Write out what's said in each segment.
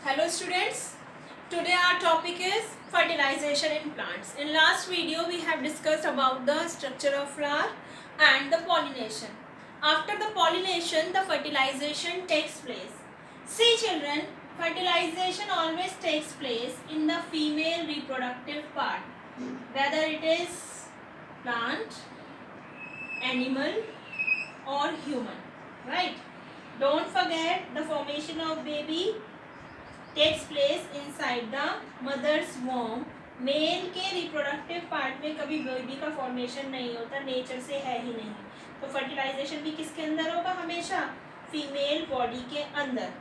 Hello students, today our topic is fertilization in plants. In last video we have discussed about the structure of flower and the pollination. After the pollination the fertilization takes place. See children, fertilization always takes place in the female reproductive part, whether it is plant, animal or human, right? Don't forget the formation of baby takes place inside the mother's womb. Male के reproductive part में कभी baby का formation नहीं होता, nature से है ही नहीं. तो फर्टिलाइजेशन भी किसके अंदर होगा? हमेशा फीमेल बॉडी के अंदर,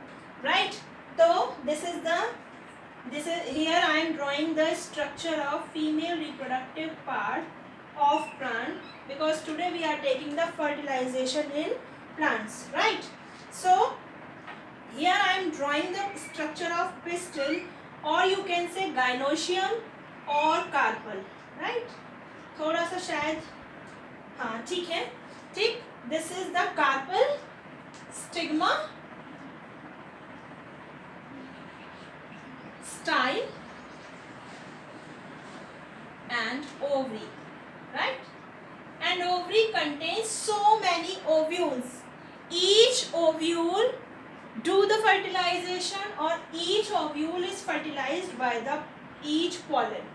राइट? तो this is here I am drawing the structure of female reproductive part of plant because today we are taking the fertilization in plants, right? So here I am drawing the structure of pistil, or you can say gynoecium or carpel, right? थोड़ा सा शायद हाँ ठीक है, ठीक. This is the carpel, stigma, style and ovary, right? And ovary contains so many ovules. Each ovule do the fertilization or each ovule is fertilized by the each pollen.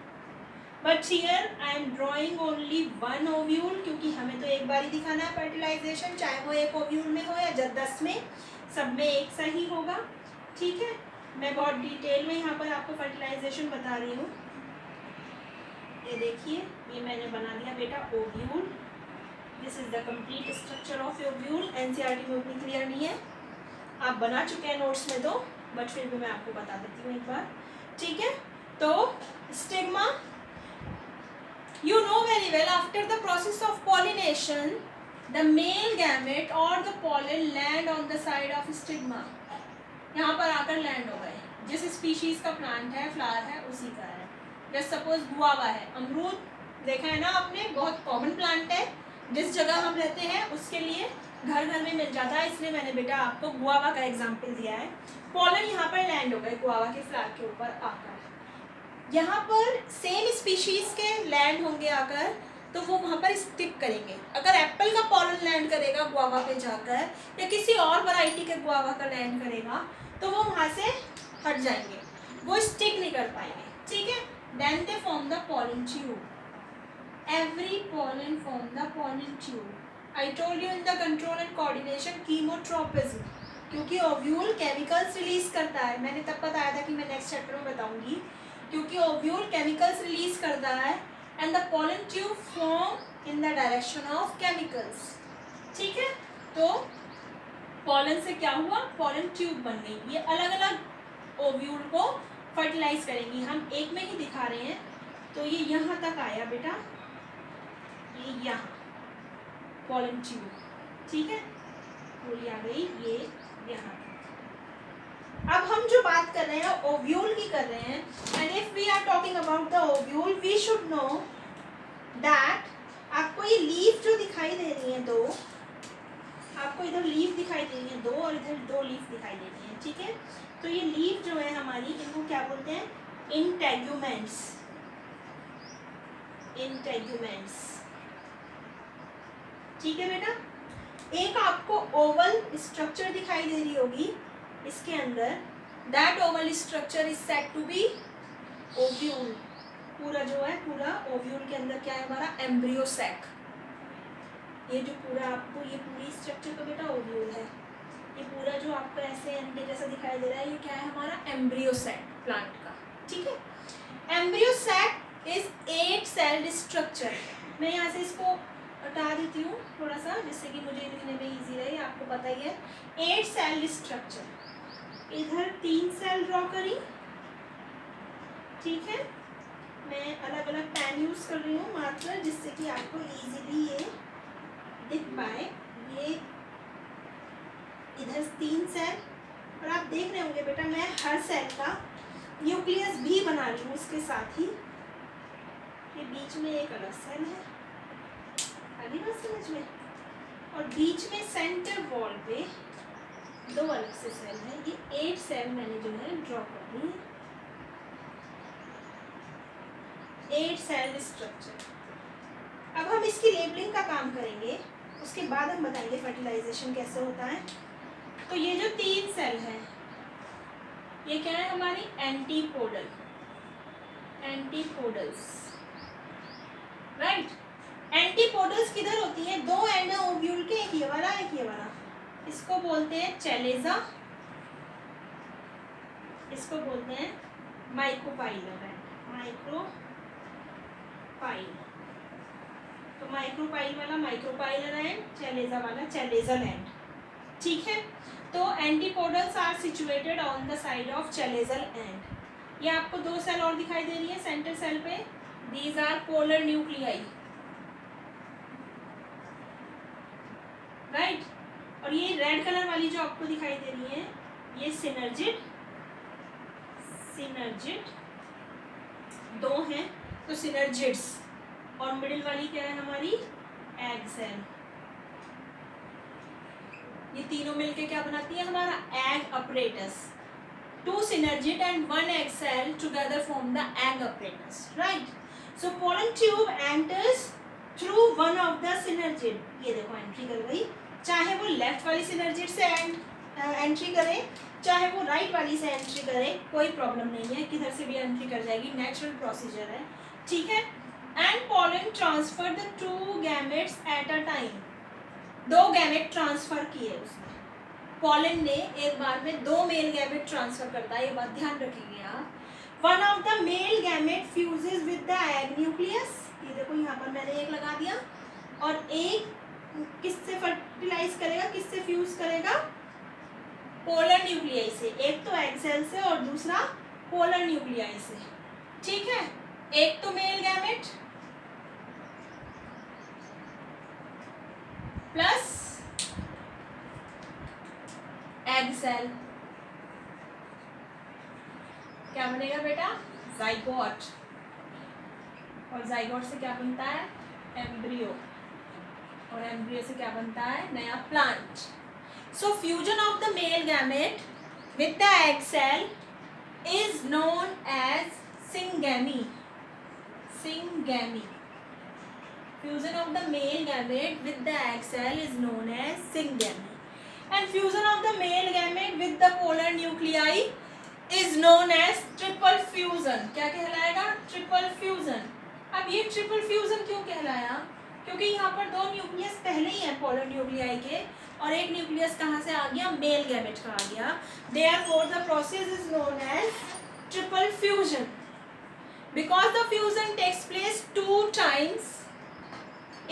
But here I am drawing only one ovule क्योंकि हमें तो एक बार ही दिखाना है fertilization, चाहे वो एक ovule में हो या 10 में, सब में एक सा ही होगा. ठीक है, मैं बहुत डिटेल में यहाँ पर आपको fertilization बता रही हूँ. ये देखिए, ये मैंने बना दिया बेटा ovule. This is the complete structure of ovule. NCERT में उतनी क्लियर नहीं है, आप बना चुके हैं नोट्स में तो, बट फिर भी मैं आपको बता देती हूँ एक बार. ठीक है, तो stigma, you know very well, after the process of pollination the male gamete और the pollen land on the side of stigma. यहाँ पर आकर लैंड हो गए. जिस स्पीशीज का प्लांट है, फ्लावर है, उसी का है. जैसे सपोज गुआवा है, अमरूद देखा है ना आपने, बहुत कॉमन प्लांट है. जिस जगह हम रहते हैं उसके लिए घर घर में मिल जाता है, इसलिए मैंने बेटा आपको गुआवा का एग्जाम्पल दिया है. पॉलन यहाँ पर लैंड हो गए गुआवा के फ्लावर के ऊपर आकर. यहाँ पर सेम स्पीशीज के लैंड होंगे आकर, तो वो वहाँ पर स्टिक करेंगे. अगर एप्पल का पॉलन लैंड करेगा गुआवा पे जाकर, या किसी और वैरायटी के गुआवा का लैंड करेगा, तो वो वहाँ से हट जाएंगे, वो स्टिक नहीं कर पाएंगे. ठीक है, then they form the pollen tube. Every pollen form the pollen tube. I told you in the control and coordination chemotropism. क्योंकि ओव्यूल केमिकल्स रिलीज करता है, मैंने तब बताया था कि मैं नेक्स्ट चैप्टर में बताऊंगी. क्योंकि ओव्यूल केमिकल्स रिलीज करता है and the pollen tube form in the direction of chemicals. ठीक है, तो पोलन से क्या हुआ? पोलन ट्यूब बन गई. ये अलग अलग ओव्यूल को फर्टिलाइज करेंगी. हम एक में ही दिखा रहे हैं. तो ये यहाँ तक आया बेटा, ये यहाँ पोलन ट्यूब. ठीक है, पूरी आ गई ये यहाँ. अब हम जो बात कर रहे हैं ओव्यूल की कर रहे हैं. And if we are talking about the ovule we should know that, आपको ये लीफ जो दिखाई दे रही है दो, आपको इधर लीफ दिखाई दे रही है दो और इधर दो लीफ दिखाई दे रही है. ठीक है, तो ये लीफ जो है हमारी, इनको क्या बोलते हैं? इंटेग्यूमेंट्स. इंटेग्यूमेंट्स. ठीक है बेटा, एक आपको ओवल स्ट्रक्चर दिखाई दे रही होगी इसके अंदर. That oval structure is said to be ovule. पूरा जो है, पूरा ओव्यूल के अंदर क्या है हमारा? Embryo sac. ये जो पूरा आपको, ये पूरी स्ट्रक्चर तो बेटा ओव्यूल है. ये पूरा जो आपको ऐसे अंडे जैसा दिखाई दे रहा है, ये क्या है हमारा? एम्ब्रियो सैक प्लांट का. ठीक है, embryo sac is 8 celled structure. मैं यहाँ से इसको हटा देती हूँ थोड़ा सा, जिससे कि मुझे लिखने में इजी रहे. आपको पता ही है 8 सेल स्ट्रक्चर. इधर 3 सेल ड्रॉ करी. ठीक है, मैं अलग अलग पेन यूज कर रही हूँ मात्र, जिससे कि आपको इजीली ये दिख पाए. ये इधर 3 सेल, और आप देख रहे होंगे बेटा मैं हर सेल का न्यूक्लियस भी बना रही हूँ इसके साथ ही. ये बीच में एक अलग सेल है, आगे बात समझ में, और बीच में सेंटर वॉल पे दो अलग से सेल है. ये 8 सेल मैंने जो है ड्रॉ कर दी, 8 सेल स्ट्रक्चर। अब हम इसकी लेबलिंग का काम करेंगे, उसके बाद हम बताएंगे फर्टिलाइजेशन कैसे होता है। तो ये जो 3 सेल है ये क्या है हमारी एंटीपोडल, एंटीपोडल्स, राइट। एंटीपोडल्स किधर होती है? 2 एंड है ओव्यूल के, एक ये वाला एक ये वाला। इसको बोलते हैं चैलेजा, इसको बोलते हैं माइक्रोपाइलर एंड, माइक्रोपाइल। तो माइक्रोपाइल वाला माइक्रोपाइलर एंड, चैलेजा वाला चैलेजल एंड, ठीक है। तो antipodals are situated on the side of chalazal end. ये आपको 2 सेल और दिखाई दे रही है सेंटर सेल पे, these are polar nuclei, right. और ये रेड कलर वाली जो आपको दिखाई दे रही है ये सिनर्जिड, सिनर्जिड 2 हैं तो सिनर्जिड्स। और मिडिल वाली क्या है हमारी एग सेल। ये तीनों मिलके क्या बनाती है हमारा egg apparatus. 2 synergid and 1 egg cell together form the egg apparatus, right? So pollen tube enters through one of the synergid. ये देखो एंट्री कर गई, चाहे वो लेफ्ट वाली synergid से एंट्री करे चाहे वो राइट वाली से एंट्री करे, कोई प्रॉब्लम नहीं है, किधर से भी एंट्री कर जाएगी, नेचुरल प्रोसीजर है, ठीक है। And pollen transfer the 2 gametes at a time. 2 gamete transfer किए उसने, पॉलन ने एक बार में 2 मेल गैमेट ट्रांसफर करता है, ये बात ध्यान रखिए आप। One of the male gamete fuses with the egg nucleus, ये देखो यहाँ पर मैंने एक लगा दिया, और एक किससे फर्टिलाइज करेगा, किससे फ्यूज करेगा, पोलर न्यूक्लियाई से। एक तो एग सेल से और दूसरा पोलर न्यूक्लियाई से, ठीक है। एक तो male gamete plus egg cell, क्या बनेगा बेटा, जाइगोट। और जाइगोट से क्या बनता है, एम्ब्रियो, और एम्ब्रियो से क्या बनता है, नया plant. So fusion of the male gamete with the egg cell is known as syngamy, syngamy. Fusion of the male gamete with the egg cell is known as syngamy, and fusion of the male gamete with the polar nuclei is known as triple fusion. क्या कहलाएगा, triple fusion. अब ये triple fusion क्यों कहलाया, क्योंकि यहाँ पर 2 nucleus पहले ही हैं पोलर न्यूक्लियाई के, और एक न्यूक्लियस कहाँ से आ गया, मेल गैमेट का आ गया। Therefore the process is known as triple fusion because the fusion takes place 2 times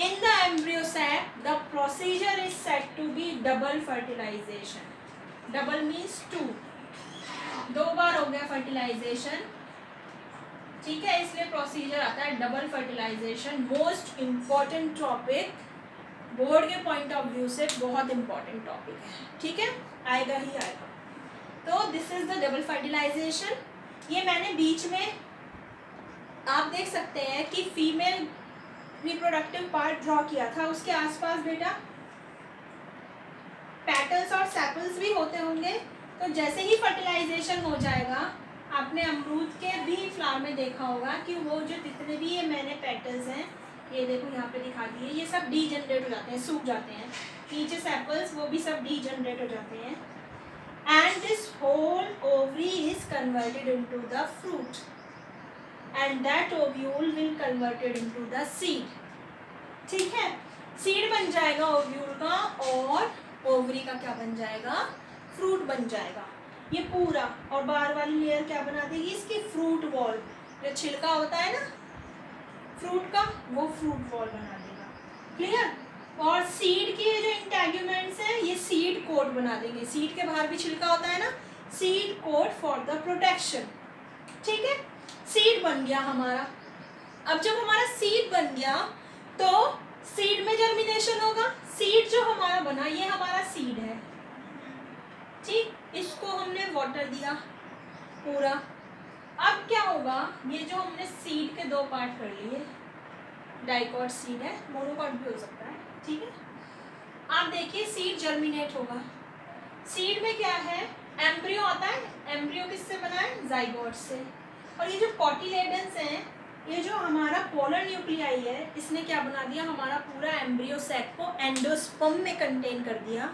in the embryo sac. The procedure is said to be double fertilization. Double means 2, 2 बार हो गया fertilisation, ठीक है, इसलिए procedure आता है double fertilization. Most important topic, board के point of view से बहुत इम्पॉर्टेंट टॉपिक है, ठीक है, आएगा ही आएगा। तो this is the double fertilization. ये मैंने बीच में आप देख सकते हैं कि फीमेल रिप्रोडक्टिव पार्ट ड्रॉ किया था, उसके आसपास बेटा पेटल्स और सेपल्स भी होते होंगे। तो जैसे ही फर्टिलाइजेशन हो जाएगा, आपने अमरूद के भी फ्लावर में देखा होगा कि वो जो जितने भी ये मैंने पेटल्स हैं, ये देखो यहाँ पे दिखा दिए, ये सब डीजनरेट हो जाते हैं, सूख जाते हैं, नीचे सेपल्स वो भी सब डीजनरेट हो जाते हैं। And this whole ovary is converted into the fruit and that ovule will converted into the seed, ठीक है। सीड बन जाएगा ओव्यूल का, और ओवरी का क्या बन जाएगा, फ्रूट बन जाएगा ये पूरा। और बाहर वाली लेयर क्या बना देगी, इसकी फ्रूट वॉल, जो छिलका होता है ना फ्रूट का, वो फ्रूट वॉल बना देगा, क्लियर। और सीड के जो इंटेग्यूमेंट्स हैं ये सीड कोट बना देंगे, सीड के बाहर भी छिलका होता है ना, seed coat for the protection, ठीक है। सीड बन गया हमारा। अब जब हमारा सीड बन गया तो सीड में जर्मिनेशन होगा। सीड जो हमारा बना ये हमारा सीड है, ठीक, इसको हमने वाटर दिया पूरा। अब क्या होगा, ये जो हमने सीड के 2 पार्ट कर लिए, डाइकॉट सीड है, मोनोकॉट भी हो सकता है, ठीक है। आप देखिए सीड जर्मिनेट होगा। सीड में क्या है, एम्ब्रियो आता है, एम्ब्रियो किससे बना है? जाइगोट से। और ये जो कोटिलेडन्स हैं, ये जो हमारा पोलर न्यूक्लियाई है, इसने क्या बना दिया? हमारा पूरा एम्ब्रियो सैक को एंडोस्पर्म में कंटेन कर दिया।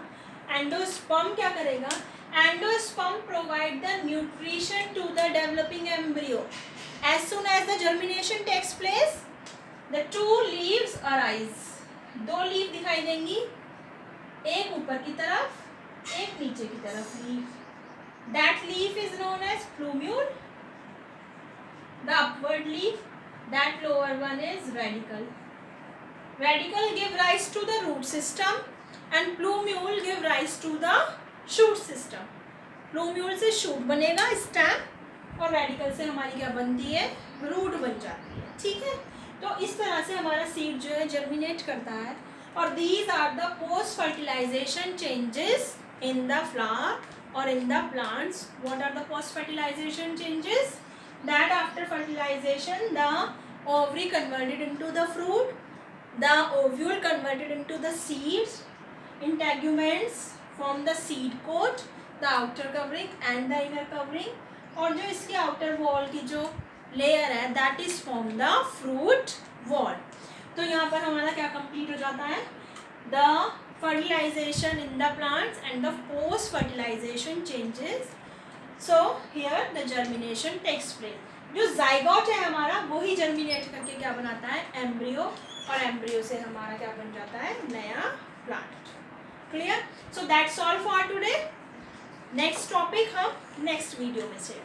एंडोस्पर्म क्या करेगा? Endosperm provide the nutrition to the developing embryo. As soon as the germination takes place, the two leaves arise. दो लीव दिखाई देंगी, एक ऊपर की तरफ, एक नीचे की तरफ leaf. That leaf is known as plumule, the upward leaf, that lower one is radicle. Radicle give rise to the root system and plumule give rise to the shoot system. Plumule से shoot बनेगा, stem, और radicle से हमारी क्या बनती है? Root बन जाती है। ठीक है, तो इस तरह से हमारा सीड जो है जर्मिनेट करता है। और these are the post fertilization changes in the flower or in the plants. What are the post fertilization changes? That after fertilization the ovary converted into the fruit, the ovule converted into the seeds, integuments form the seed coat, the outer covering and the inner covering. और जो इसके outer wall की जो layer है, that is form the fruit wall. तो यहाँ पर हमारा क्या कंप्लीट हो जाता है? The fertilization in the plants and the post fertilization changes. So here the germination takes place. जो जाइगोट है हमारा, वो ही जर्मिनेट करके क्या बनाता है? एम्ब्रियो, और एम्ब्रियो से हमारा क्या बन जाता है? नया plant. Clear? So that's all for today. Next topic हम नेक्स्ट वीडियो में से